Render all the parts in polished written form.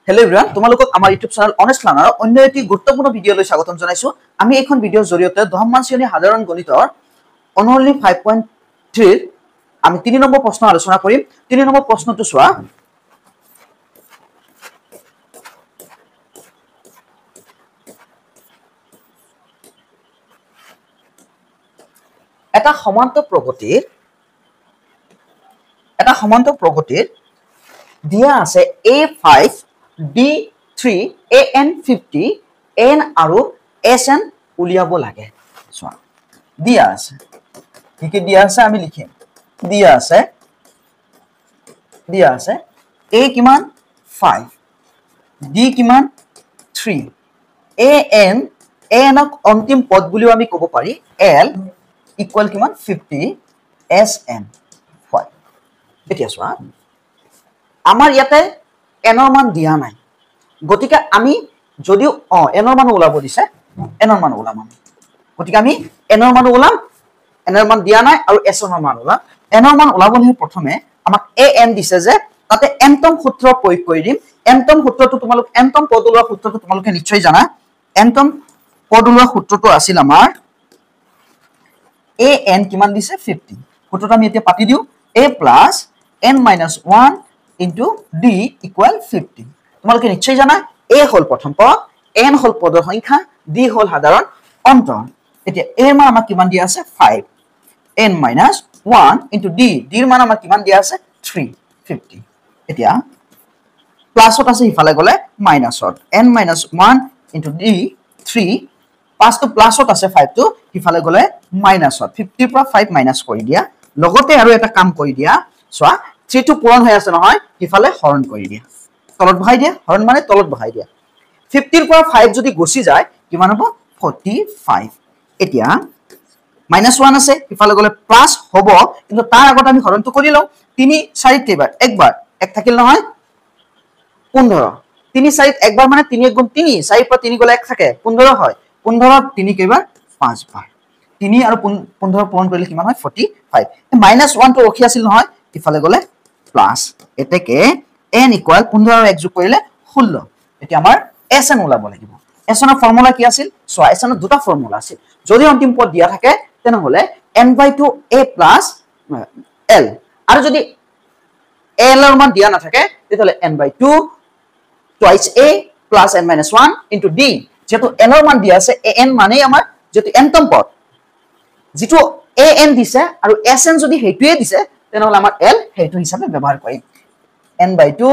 Hello everyone, তোমালোকক আমাৰ YouTube channel Honest Learner অন্য এটি গুৰুত্বপূৰ্ণ ভিডিঅলৈ স্বাগতম জনাইছো। আমি এখন ভিডিঅৰ জৰিয়তে দহমমান শ্ৰেণীৰ সাধাৰণ গণিতৰ অনলি 5.3 আমি 3 নম্বৰ প্ৰশ্ন আলোচনা কৰিম। 3 নম্বৰ প্ৰশ্নটো চোৱা। এটা সমান্তৰ প্ৰগতিৰ দিয়া আছে A5 D3 AN50 N আৰু SN উলিয়াব লাগে। চোৱা দিয়া আছে কি দিয়া আছে আমি লিখিম। দিয়া আছে A কিমান 5 D কিমান 3 AN ক অন্তিম পদ বুলিও আমি ক'ব পাৰি L ইকুয়াল কিমান 50 SN 5 এতিয়া চোৱা আমাৰ ইয়াতে এনৰ মান দিয়া নাই গতিকে আমি যদিও এনৰ মান ওলাব দিছে এনৰ মান ওলাম গতিকে আমি এনৰ মান ওলাম এনৰ মান দিয়া নাই আৰু এছৰ মান ওলাম এনৰ মান ওলাবলৈ প্ৰথমে আমাক এন দিছে যে তাতে এনতম সূত্ৰ প্ৰয়োগ কৰি দিম এনতম সূত্ৰটো তোমালোক এনতম পদ ওলোৱা সূত্ৰটো তোমালোকে নিশ্চয় জানা এনতম পদ ওলোৱা সূত্ৰটো আছিল আমাৰ এন কিমান দিছে 50 সূত্ৰটো আমি এতিয়া পাতি দিও a plus n minus 1 into d equal 50 তোমালোকে নিশ্চয় জানা a হল প্ৰথম পদ n হল পদৰ সংখ্যা d হল সাধাৰণ অন্তৰ এতিয়া a ৰ মান আমাক কিমান দিয়া আছে 5 n minus 1 into d ৰ মান আমাক কিমান দিয়া আছে 350 এতিয়া প্লাসত আছে ইফালে গলে মাইনাসত n minus 1 into d 3 5 to প্লাসত আছে 5 to ইফালে গলে মাইনাসত 50 পৰা 5 মাইনাস কৰি দিয়া লগতে আৰু এটা কাম কৰি দিয়া চোৱা 3 to পূৰণ হৈ আছে নহয় ইফালে হৰণ কৰি দিয়া তলত বহাই দিয়া হৰণ মানে তলত বহাই দিয়া 50 ৰ পৰা 5 যদি গছি যায় কিমান হ'ব 45 এতিয়া -1 আছে ইফালে গলে প্লাস হ'ব কিন্তু তাৰ আগত আমি হৰণটো কৰি লও 3 4 কেইবাৰ একবাৰ এক থাকিল নহয় 15 3 4 একবাৰ মানে 3 1 গুণ 3 4 পৰা 3 গলে 1 থাকে 15 হয় 15 3 কেইবাৰ 5 বাৰ 3 আৰু 15 পূৰণ কৰিলে কিমান হয় 45 -1 টো ৰখি আছিল নহয় ইফালে গলে প্লাস এতেকে n ইকুয়াল 15 আৰু 1 যোগ কৰিলে 16 এতিয়া আমাৰ SN ওলাব লাগিব SN ৰ ফৰ্মুলা কি আছিল সো SN ৰ দুটা ফৰ্মুলা আছিল যদি অন্তিম পদ দিয়া থাকে তেনে হলে n/2 a plus l আৰু যদি l ৰ মান দিয়া না থাকে তেতিয়ালে n/2 twice a plus n minus 1 into d যেটো n ৰ মান দিয়া আছে an মানে আমাৰ যেটো nতম পদ যেটো an দিছে আৰু sn যদি হেতুৱে দিছে তেনে হলে আমাৰ l হেতু হিচাপে ব্যৱহাৰ কৰিম n/2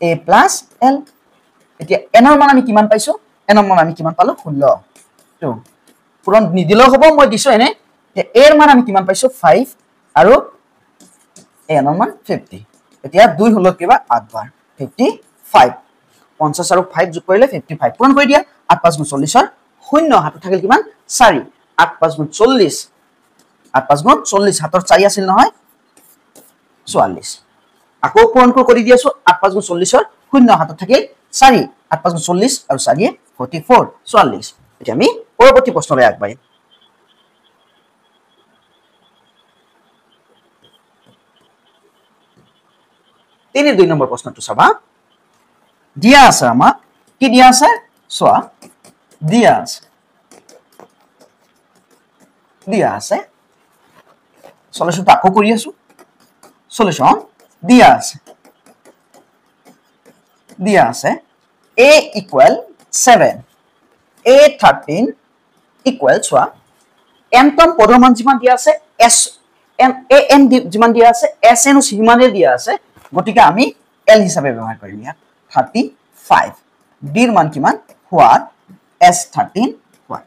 a plus l এতিয়া n ৰ মান আমি কিমান পাইছো n ৰ মান আমি কিমান পালো 16 তো পুৰণ নিদিলেও হ'ব মই দিছো এনে যে a ৰ মান আমি কিমান পাইছো 5 আৰু n ৰ মান 50 এতিয়া 2 হলো কিবা 8 বাৰ 55 50 আৰু 5 যোগ কৰিলে 55 পূৰণ কৰি দিয়া 8 5 40 ৰ 0 হাতত থাকিল কিমান 4 8 5 40 8 5 40 হাতৰ 4 আছিল নহয় 44 আকৌ পূৰণ কৰি দিয়াছো 8 5 40 ৰ 0 হাতত থাকিল 4 8 5 40 আৰু 4 44 44 এতিয়া আমি পৰৱৰ্তী প্ৰশ্নলৈ আগবাঢ়িম তিনি 2 নম্বৰ প্ৰশ্নটো চাবা দিয়া আছে আমাক কি দিয়া আছে চোৱা দিয়া আছে সলিউশনটো আকৌ কৰি আছো সলিউশন দিয়া আছে a equal 7 a 13 equal চোৱা nতম পদৰ মান যিমান দিয়া আছে s n a n যিমান দিয়া আছে sn সিমানে দিয়া আছে গতিকে আমি l হিচাপে ব্যৱহাৰ কৰিম ইয়াত 35 d ৰ মান কিমান হোৱাট s13 হোৱাট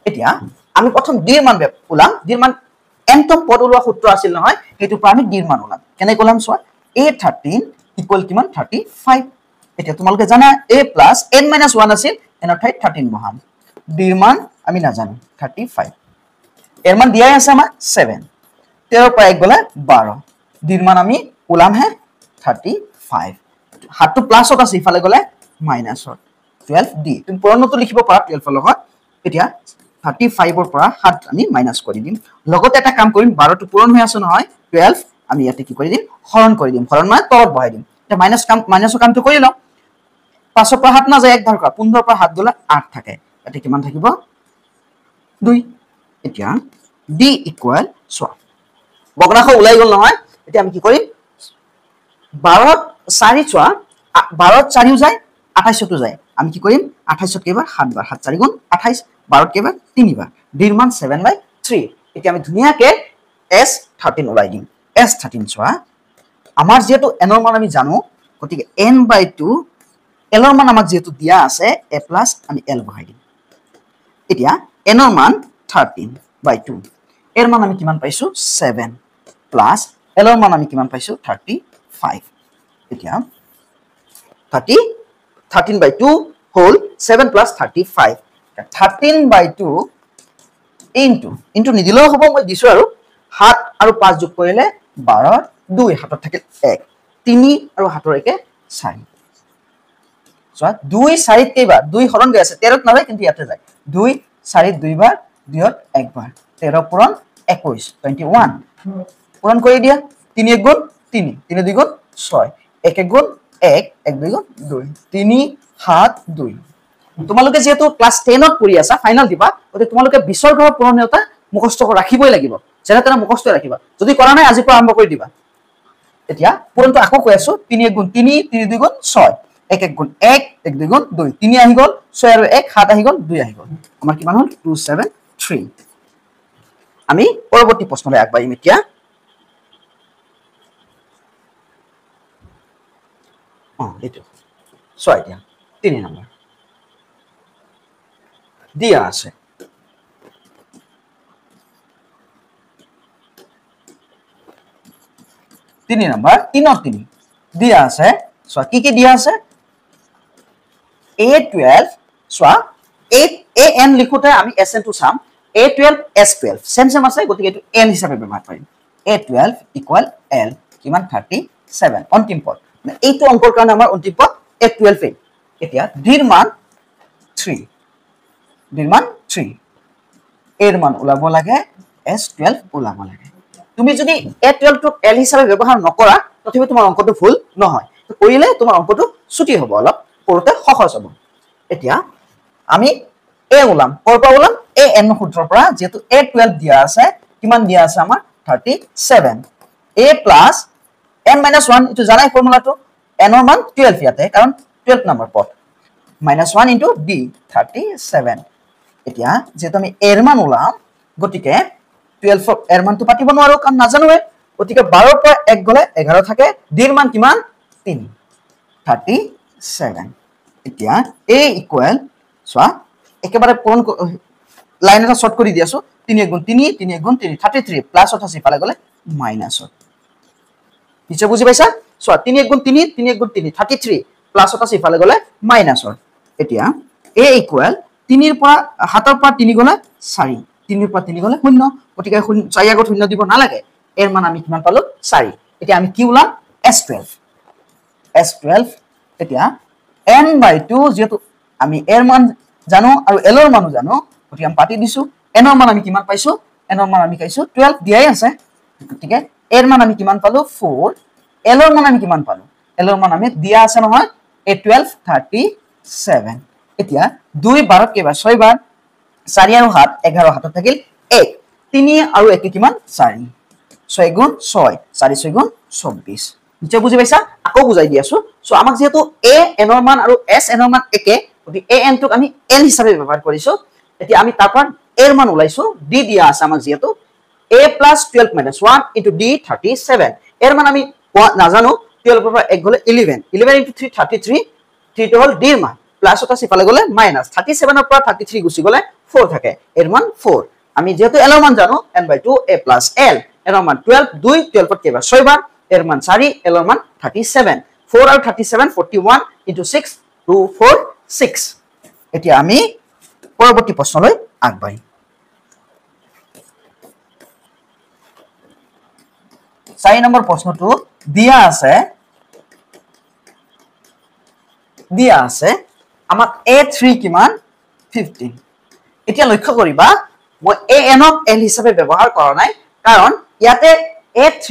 এতিয়া আমি প্ৰথম d ৰ মান ওলাম d ৰ মান nতম পদ ওলোৱা সূত্ৰ আছিল নহয় হেতু পৰা আমি d ৰ মান ওলাম কেনে কলাম চোৱা a13 ইকুৱেল কিমান 35 এতিয়া তোমালোকে জানা a plus n minus 1 আছিল n ৰ ঠাইত 13 বহাম d ৰ মান আমি নাজানো 35 এৰ মান দিয়াই আছে আমাৰ 7 13 পৰা 1 গলে 12 d ৰ মান আমি ওলাম হে 35 হাতটো প্লাসত আছে ইফালে গলে মাইনাসত 12 d তুমি পূৰণটো লিখিব পাৰা 12 লগত এতিয়া 35 ৰ পৰা 7 আমি মাইনাস কৰি দিম লগতে এটা কাম কৰিম 12 টো পূৰণ হৈ আছে নহয় 12 আমি ইয়াতে কি কৰি দিম হৰণ কৰি দিম হৰণ মানে তলত বহাই দিম এটা মাইনাসৰ কামটো কৰি লও 5 পৰা 7 না যায় এক ভাগ কৰা 15 পৰা 7 গলে 8 থাকে এতে কিমান থাকিব 2 এতিয়া d ইকুয়াল সোয়া বগনাখ ওলাই গল নহয় এতিয়া আমি কি কৰিম 12 4 সোয়া 12 4 যায় 28 তো যায় আমি কি কৰিম 28 কেবাৰ 7 বাৰ 7 4 গুণ 28 12 কেবাৰ 3 বাৰ d ৰ মান 7/3 এতিয়া আমি ধুনিয়াকে s13 ওলাই দিম s13 সোয়া আমাৰ যেটো n ৰ মান আমি জানো গতিকে n/2 l ৰ মান আমাক যেটো দিয়া আছে a প্লাস আমি l বহাই দিম এতিয়া n ৰ মান 13/2 এৰ মান আমি কিমান পাইছো 7 প্লাস l ৰ মান আমি কিমান পাইছো 35 এতিয়া 13/2 হোল 7 plus 35 13/2 into নিদিলেও হ'ব মই দিছো আৰু 7 আৰু 5 যোগ কৰিলে 12 2 হাতত থাকিল 1 3 আৰু হাতৰ একে 4 সো 2 4 কেইবাৰ 2 হৰণ গৈ আছে 13 ত নহয় কিন্তু ইয়াতে যায় 2 4 2 বাৰ 2 ত একবাৰ 13 পূৰণ 21 21 পূৰণ কৰি দিয়া 3 1 গুণ 3 3 2 গুণ 6 1 1 গুণ 1 1 2 গুণ 2 3 7 2 তোমালোকে যেহেতু ক্লাস 10 ত পঢ়ি আছা ফাইনাল দিবা ওতে তোমালোকে 20 ৰ ঘৰ পূৰণতা মুখস্থ ৰাখিবই লাগিব যেনে তেনে মুখস্থ ৰাখিবা যদি কৰা নাই আজি পৰা আৰম্ভ কৰি দিবা এতিয়া পূৰণটো আকৌ কৈ আছো 3 1 গুণ 3 3 2 গুণ 6 1 1 গুণ 1 1 2 গুণ 2 3 আহি গল 6 আৰু 1 7 আহি গল 2 আহি গল আমাৰ কিমান হল 273 আমি পৰৱৰ্তী প্ৰশ্নলৈ আগবাঢ়িম এতিয়া এটো সো এতিয়া 3 নম্বৰ দিয়া আছে তিনি নম্বৰ 3 দিয়া আছে সো কি দিয়া আছে a12 সো an লিখোতে আমি sn টো চাম a12 s12 সেম আছে গতিকে এটো n হিচাপে ব্যৱহাৰ কৰিম a12 ইকুয়াল l কিমান 37 অন্তিম পদ এইটো অংকৰ কাৰণে আমাৰ অন্তিম পদ a12 এতিয়া d ৰ মান 3 এর মান ওলাব লাগে s12 ওলাব লাগে তুমি যদি a12 টো l হিচাপে ব্যৱহাৰ নকৰা তথাপি তোমাৰ অংকটো ভুল নহয় তো কৰিলে তোমাৰ অংকটো ছুটি হ'ব অলপ পৰতে সহজ হ'ব এতিয়া আমি a ওলাম কৰপা ওলাম a n সূত্ৰৰ পৰা যেটো a12 দিয়া আছে কিমান দিয়া আছে আমাৰ 37 a plus n minus 1 ইটো জানাই ফৰ্মুলাটো n ৰ মান 12 ইয়াতে কাৰণ 12 নম্বৰ পদ minus 1 into d 37 এতিয়া যেটো আমি এৰ মান ওলাম গটিকে 12 এৰ মানটো পাতিব নোৱাৰো কাৰণ নাজানোৱে গটিকে 12 পৰা 1 গলে 11 থাকে d ৰ মান কিমান 3 37 এতিয়া a ইকুয়াল সো একেবাৰে পূৰণ লাইন এটা শৰ্ট কৰি দিয়াছো 3 গুণ 3 3 গুণ 3 33 প্লাস 88 পালে গলে মাইনাস নিচে বুজি পাইছা সো 3 গুণ 3 3 গুণ 3 33 প্লাস 88 পালে গলে মাইনাস এতিয়া a ইকুয়াল 3 ৰ পৰা 7 ৰ পৰা 3 গলে 4 3 ৰ পৰা 3 গলে 0 গটিকে 4 আগত 0 দিব না লাগে এর মান আমি কিমান পালো 4 এতিয়া আমি কি উলাম s12 এতিয়া n/2 যেটো আমি এর মান জানো আৰু l ৰ মানো জানো গটি আমি পাতি দিছো n ৰ মান আমি কিমান পাইছো n ৰ মান আমি পাইছো 12 দিয়াই আছে গটিকে এৰ মান আমি কিমান পালো 4 l ৰ মান আমি কিমান পালো l ৰ মান আমি দিয়া আছে নহয় a12 37 এতিয়া 2 12 কেবাৰ 6 বাৰ 4 আৰু 7 11 হাতত থাকিল 1 3 আৰু 1 কিমান 4 6 গুণ 6 4 6 গুণ 24 নিচে বুজি পাইছা আকৌ বুজাই দি আছো সো আমাক যেহেতু a n ৰ মান আৰু s n ৰ মান একে গতি a n টোক আমি l হিচাপে ব্যৱহাৰ কৰিছো এতিয়া আমি তাৰ পৰা এর মান উলাইছো d দিয়া আছে আমাক যেহেতু a plus 12 minus 1 into d 37 এর মান আমি নাজানো 12 পৰা 1 গলে 11 11 into 3 33 3 টো হল d ৰ মান প্লাস 88 পালে গলে মাইনাস 37 ৰ পৰা 33 গুছি গলে 4 থাকে এৰ মান 4 আমি যেহেতু l ৰ মান জানো n/2 a plus l এৰ মান 12 2 12 ত কেবা 6 বাৰ এৰ মান 4 l ৰ মান 37 4 আৰু 37 41 into 6 2 4 6 এতিয়া আমি পৰৱৰ্তী প্ৰশ্নলৈ আগবাঢ়ি 4 নম্বৰ প্ৰশ্নটো দিয়া আছে আমাক a3 কিমান 15 এতিয়া লক্ষ্য কৰিবা মই an ক l হিচাপে ব্যৱহাৰ কৰা নাই কাৰণ ইয়াতে a3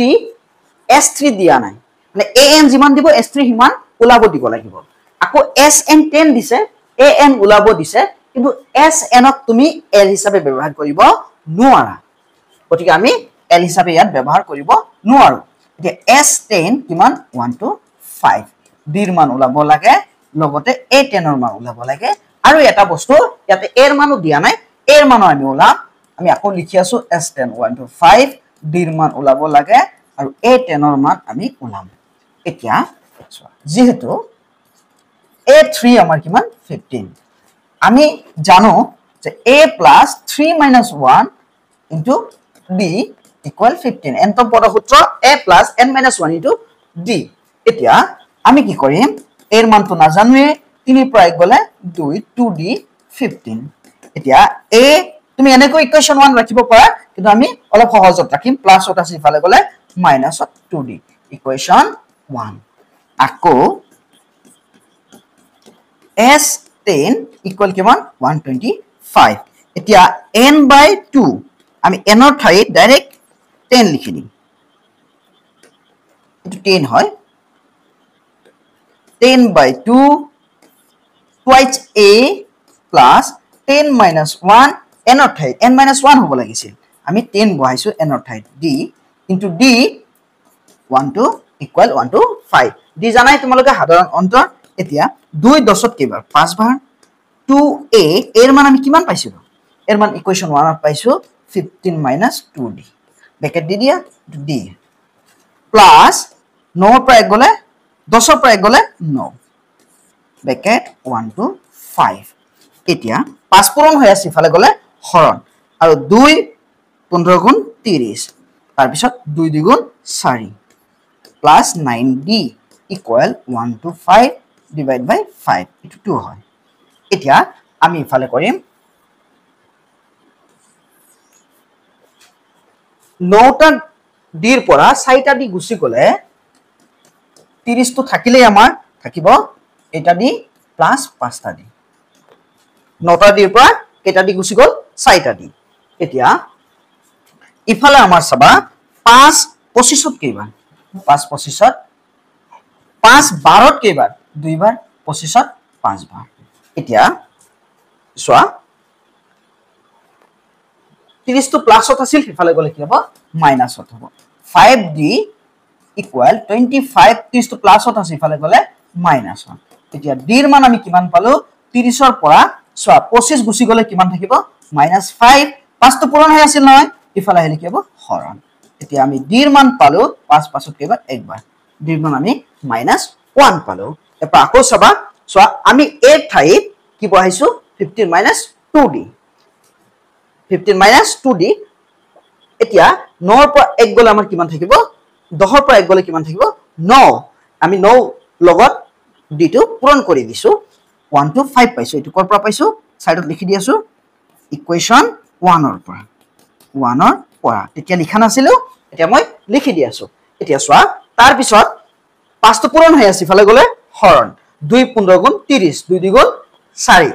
s3 দিয়া নাই মানে an যিমান দিব s3 হিমান ওলাব দিব লাগিব আকৌ SN10 দিছে AN ওলাব দিছে কিন্তু SN ক তুমি L হিচাপে ব্যৱহাৰ কৰিব নোৱাৰা গতিকে আমি L হিচাপে ইয়াত ব্যৱহাৰ কৰিব নোৱাৰো এতিয়া S10 কিমান 1 to 5 D ৰ মান ওলাব লাগে লগতে A10 ৰ মান ওলাব লাগে আৰু এটা বস্তু ইয়াতে A ৰ মানো দিয়া নাই A ৰ মানো আমি ওলাম আমি আকৌ লিখি আছো S10 1 to 5 D ৰ মান ওলাব লাগে আৰু A10 ৰ মান আমি ওলাম এতিয়া যেহেতু A3 আমাৰ কিমান 15 আমি জানো যে A plus 3 minus 1 into D equal 15 n তম পদৰ সূত্ৰ A plus n minus 1 into D এতিয়া আমি কি কৰিম A ৰ মানটো নাজানোৱে 3 পৰা 1 গলে 2 2D 15 এতিয়া A তুমি এনেকৈ ইকুৱেশ্যন 1 ৰাখিব পাৰা কিন্তু আমি অলপ সহজত ৰাখিম প্লাছত আছে ইফালে গলে মাইনাছত 2D ইকুৱেশ্যন 1 আকৌ S10 equal কিমান 125 এতিয়া n by 2 আমি n ৰ ঠাইত ডাইৰেক্ট 10 লিখি দিম এটো 10 হয় 10 by 2 twice A plus 10 minus 1 n ৰ ঠাইত n minus 1 হ'ব লাগিছিল আমি 10 বহাইছো n ৰ ঠাইত D into D 1 to equal 1 to 5 D জানাই তোমালোকে সাধাৰণ অন্তৰ এতিয়া 2 10ত কেইবাৰ 5 বাৰ 2A এৰ মান আমি কিমান পাইছিলো এৰ মান ইকুৱেশ্যন 1 ত পাইছো 15 minus 2D ব্ৰেকেট দি দিয়া D প্লাস 9 পৰা 1 গলে 10 পৰা 1 গলে 9 ব্ৰেকেট 1 to 5 এতিয়া 5 পূৰণ হৈ আছে ইফালে গলে হৰণ আৰু 2 15 গুণ 30 তাৰ পিছত 2 2 গুণ 4 plus 9D equal 1 to 5 divided by 5 itu 2 হয় এতিয়া আমি ইফালে কৰিম 9টা ডিৰ পৰা 4টা ডি গুছি গলে 30 তো থাকিলে আমাৰ থাকিব এটা ডি প্লাস 5টা ডি 9টা ডিৰ পৰা কেটা ডি গুছি গল 4টা ডি এতিয়া ইফালে আমাৰ সবা 5 25ত কেইবাৰ 5 25ত 5 12ত কেইবাৰ দুইবাৰ 25ত 5 বাৰ এতিয়া সোয়া 30 তো প্লাসত আছিল ইফালে গলে কি হ'ব মাইনাসত হ'ব 5D equal 25 30 তো প্লাসত আছে ইফালে গলে মাইনাস হয় এতিয়া D ৰ মান আমি কিমান পালো 30 ৰ পৰা সোয়া 25 গুছি গলে কিমান থাকিব -5 5 তো পূৰণ হৈ আছিল নহয় ইফালে হেলি কি হ'ব হৰণ এতিয়া আমি D ৰ মান পালো 5 5ত কেইবাৰ একবাৰ D ৰ মান আমি -1 পালো এপা আকৌ সবা সোয়া আমি a ঠাইত কি বহাইছো 15 minus 2D 15 minus 2D এতিয়া 9 ৰ পৰা 1 গলে আমাৰ কিমান থাকিব 10 ৰ পৰা 1 গলে কিমান থাকিব 9 আমি 9 লগত d টো পূৰণ কৰি দিছো 1 to 5 পাইছো এটো কৰ পৰা পাইছো সাইডত লিখি দি আছো ইকুৱেশ্যন 1 ৰ পৰা তেতিয়া লিখা নাছিলো এতিয়া মই লিখি দি আছো এতিয়া সোয়া তাৰ পিছত 5 তো পূৰণ হৈ আছে ইফালে গলে হৰণ 2 15 গুণ 30 2 2 গুণ 4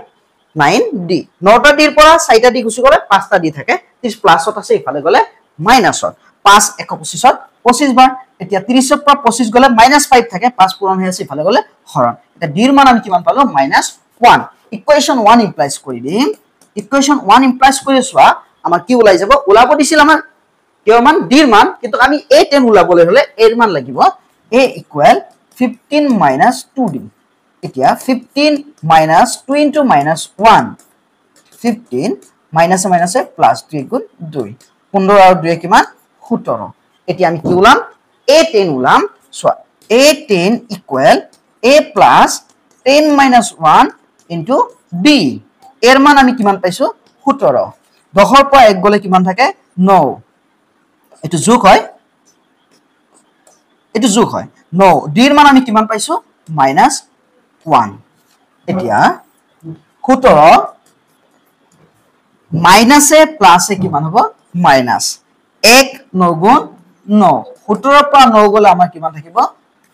9D 9টা ডিৰ পৰা 4টা ডি গুছি গলে 5টা ডি থাকে 30 প্লাসত আছে ইফালে গলে মাইনাসত 5 125ত 25 বাৰ এতিয়া 30 ৰ পৰা 25 গলে -5 থাকে 5 পূৰণ হৈ আছে ইফালে গলে হৰণ এটা ডিৰ মান আমি কিমান পালো -1 ইকুৱেশ্যন 1 ইমপ্লাইজ কৰি দিম ইকুৱেশ্যন 1 ইমপ্লাইজ কৰি সোয়া আমাৰ কি ওলাই যাব ওলাব দিছিল আমাৰ কিয় মান ডিৰ মান কিন্তু আমি A10 ওলাবলৈ হলে এৰ মান লাগিব A equal 15 minus 2D এতিয়া 15 minus 2 into -1 15 minus minus plus 3 গুণ 2 15 আৰু 2 কিমান 17 এতিয়া আমি কি ওলাম A10 ওলাম so A10 equal A plus 10 minus 1 into D এর মান আমি কিমান পাইছো 17 10 ৰ পৰা 1 গলে কিমান থাকে 9 এটো যোগ হয় 9 D এর মান আমি কিমান পাইছো -1 এতিয়া 17 মাইনাসে প্লাসে কিমান হ'ব মাইনাস 1 9 গুণ 9 17 ৰ পৰা 9 গলে আমাৰ কিমান থাকিব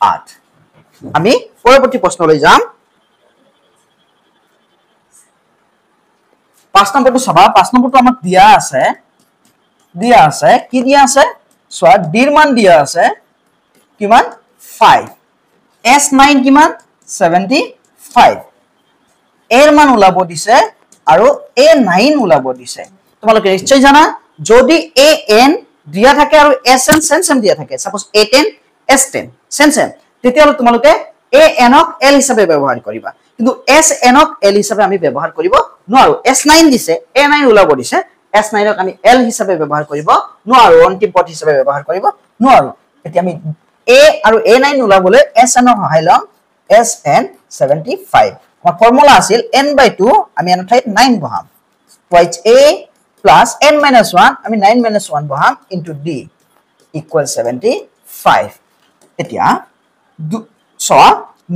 8 আমি পৰৱৰ্তী প্ৰশ্নলৈ যাম 5 নম্বৰটো সবা 5 নম্বৰটো আমাক দিয়া আছে কি দিয়া আছে সোয়া D ৰ মান দিয়া আছে কিমান 5 S9 কিমান 75 5 এৰ মান ওলাব দিছে আৰু a9 ওলাব দিছে তোমালোকে নিশ্চয় জানা যদি an দিয়া থাকে আৰু sn সেম দিয়া থাকে সাপোজ a10 s10 সেম তেতিয়ালে তোমালোকে an ক l হিচাপে ব্যৱহাৰ কৰিবা কিন্তু sn ক l হিচাপে আমি ব্যৱহাৰ কৰিব নোৱাৰো s9 দিছে a9 ওলাব দিছে s9 ক আমি l হিচাপে ব্যৱহাৰ কৰিব নোৱাৰো অন্তিম পদ হিচাপে ব্যৱহাৰ কৰিব নোৱাৰো এতিয়া আমি a আৰু a9 ওলাবলৈ sn ৰ সহায় লম sn75 আমাৰ ফৰ্মুলা আছিল n/2 আমি n ঠাইত 9 বহাম twice a plus n minus 1 আমি 9 minus 1 বহাম into d equal 75 এতিয়া ছ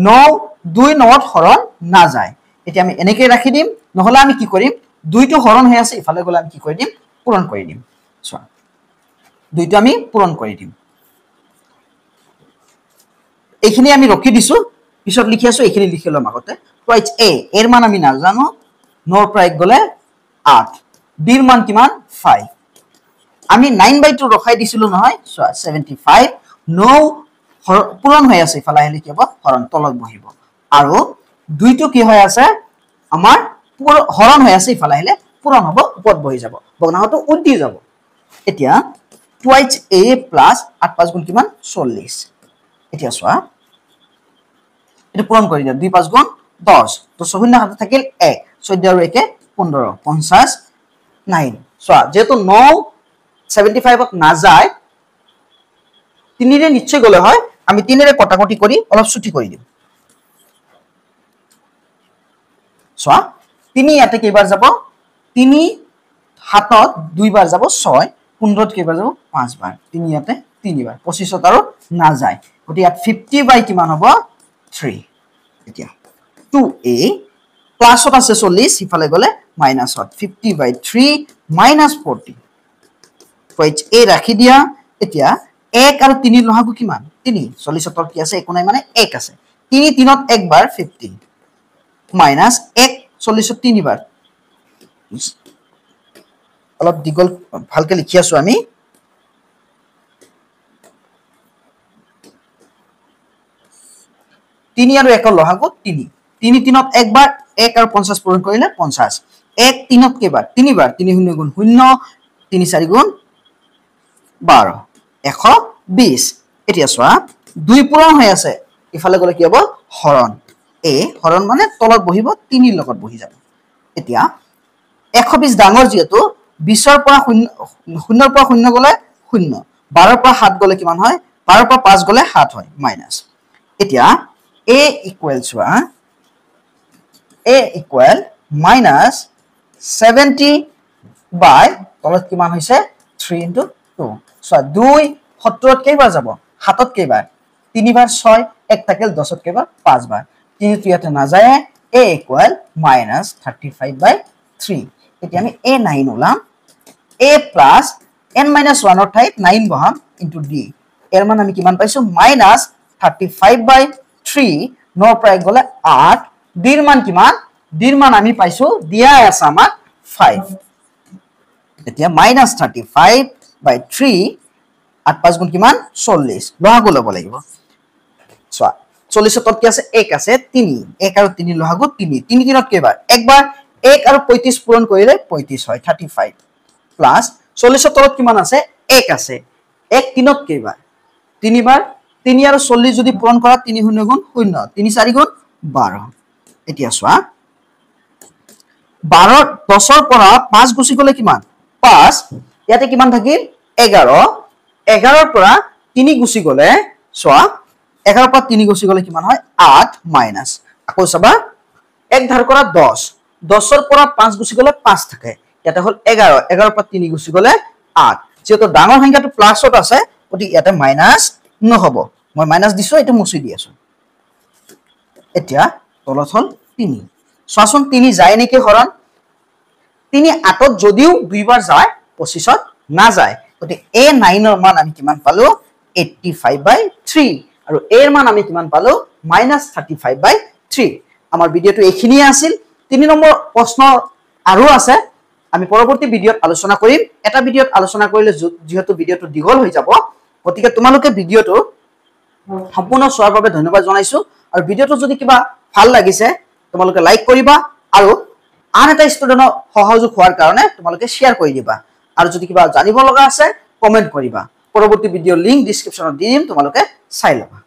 9 2 9 হৰণ না যায় এতিয়া আমি এনেকৈ ৰাখি দিম নহলে আমি কি কৰিম দুইটো হৰণ হৈ আছে ইফালে গলে আমি কি কৰি দিম পূৰণ কৰি দিম ছ দুইটো আমি পূৰণ কৰি দিম এইখিনি আমি ৰখি দিছো পিছত লিখি আছো এইখিনি লিখি লম আগতে twice a এর মান আমি না জানো 9 পৰা 1 গলে 8 d এৰ মান কিমান 5 আমি 9/2 ৰখাই দিছিলো নহয় 75 9 পূৰণ হৈ আছে ইফালে আহিলে কি হ'ব হৰণ তলত বহিব আৰু দুইটো কি হৈ আছে আমাৰ হৰণ হৈ আছে ইফালে আহিলে পূৰণ হ'ব ওপৰত বহি যাব ভগ্নাংশটো উদ্ধি যাব এতিয়া twice a plus 8 5 গুণ কিমান 40 এতিয়া চোৱা এটা পূৰণ কৰি দিয়া 2 5 গুণ 10 তো শূন্য হাতে থাকিল 1 14 আৰু 1 15 50 9 চোৱা যেটো 9 75 ক না যায় 3 ৰে নিশ্চয় গলে হয় আমি 3 ৰে কটাকটি কৰি অলপ ছুটি কৰি দিম চোৱা 3 ইয়াতে কেইবাৰ যাব 3 হাতত 2 বাৰ যাব 6 15 ত কেইবাৰ যাব 5 বাৰ 3 ইয়াতে 3 বাৰ 25 ত আৰু না যায় গতি ইয়াত 50 বাই কিমান হ'ব 3 এতিয়া 2a প্লাসত আছে 40 ইফালে গলে মাইনাসত 50/3 -40 পইচ a ৰাখি দিয়া এতিয়া 1 আৰু 3 লহাগু কিমান 3 40 তল কি আছে একো নাই মানে 1 আছে 3 3ত একবাৰ 50 মাইনাস 1 40 3 বাৰ অলপ দিগল ভালকে লিখি আছো আমি 3 আৰু 1 লহাগু 3 3 3ত একবাৰ 1 আৰু 50 পূৰণ কৰিলে 50 1 3ত কেবাৰ 3 বাৰ 3 0 গুণ 0 3 4 গুণ 12 120 এতিয়া চোৱা 2 পূৰণ হৈ আছে ইফালে গলে কি হ'ব হৰণ a হৰণ মানে তলত বহিব 3 লগত বহি যাব এতিয়া 120 ডাঙৰ যেটো 20 ৰ পৰা 0 ৰ পৰা 0 গলে 0 12 ৰ পৰা 7 গলে কিমান হয় 12 ৰ পৰা 5 গলে 7 হয় মাইনাস এতিয়া a equals a equal minus 70 by তলত কিমান হৈছে 3 into 2 so 2 70 ত কেইবাৰ যাব 7 ত কেইবাৰ 3 বাৰ 6 1 থাকিল 10 ত কেইবাৰ 5 বাৰ 3 টো ইয়াতে না যায় a equal minus 35/3 এতিয়া আমি a9 ওলাম a plus n minus 1 ৰ ঠাইত 9 বহাম into d এৰ মান আমি কিমান পাইছো minus 35/3 9 পৰা 1 গলে 8 d এর মান কিমান d এর মান আমি পাইছো দিয়া আছে আমাক 5 এতিয়া minus 35/3 8 5 গুণ কিমান 40 লহাগু লব লাগিব চোৱা 40 তত কি আছে 1 আছে 3 1 আৰু 3 লহাগু 3 3 3ত কেবাৰ একবাৰ 1 আৰু 35 পূৰণ কৰিলে 35 হয় 35 প্লাস 40 তলত কিমান আছে 1 আছে 1 3ত কেবাৰ 3 বাৰ 3 আৰু 40 যদি পূৰণ কৰা 3 0 গুণ 0 3 4 গুণ 12 এতিয়া চোৱা 12 10 ৰ পৰা 5 গুছি গলে কিমান 5 ইয়াতে কিমান থাকিল 11 11 ৰ পৰা 3 গুছি গলে চোৱা 11 ৰ পৰা 3 গুছি গলে কিমান হয় 8 মাইনাস আকৌ চাবা এক ধাৰ কৰা 10 10 ৰ পৰা 5 গুছি গলে 5 থাকে ইয়াতে হল 11 11 ৰ পৰা 3 গুছি গলে 8 যেটো ডাঙৰ সংখ্যাটো প্লাসত আছে গতি ইয়াতে মাইনাস নহব মই মাইনাস দিছো এটা মুছি দি আছো এতিয়া তলত হল 3 চোৱাচোন 3 যায় নেকি হৰণ 3 8ত যদিও দুইবাৰ যায় 25ত না যায় গতি a9 ৰ মান আমি কিমান পালো 85/3 আৰু a ৰ মান আমি কিমান পালো -35/3 আমাৰ ভিডিওটো এইখিনিয়ে আছিল 3 নম্বৰ প্ৰশ্ন আৰু আছে আমি পৰৱৰ্তী ভিডিওত আলোচনা কৰিম এটা ভিডিওত আলোচনা কৰিলে যেহেতু ভিডিওটো দীঘল হৈ যাব গতিকে তোমালোকে ভিডিওটো সম্পূৰ্ণ চোৱাৰ বাবে ধন্যবাদ জনাইছো আৰু ভিডিওটো যদি কিবা ভাল লাগিছে তোমালোকে লাইক কৰিবা আৰু আন এটা ষ্টুডেন্টৰ সহযোগ হোৱাৰ কাৰণে তোমালোকে শেয়াৰ কৰি দিবা আৰু যদি কিবা জানিব লগা আছে কমেন্ট কৰিবা পৰৱৰ্তী ভিডিঅ লিংক ডেসক্ৰিপচনত দি দিম তোমালোকে চাই লবা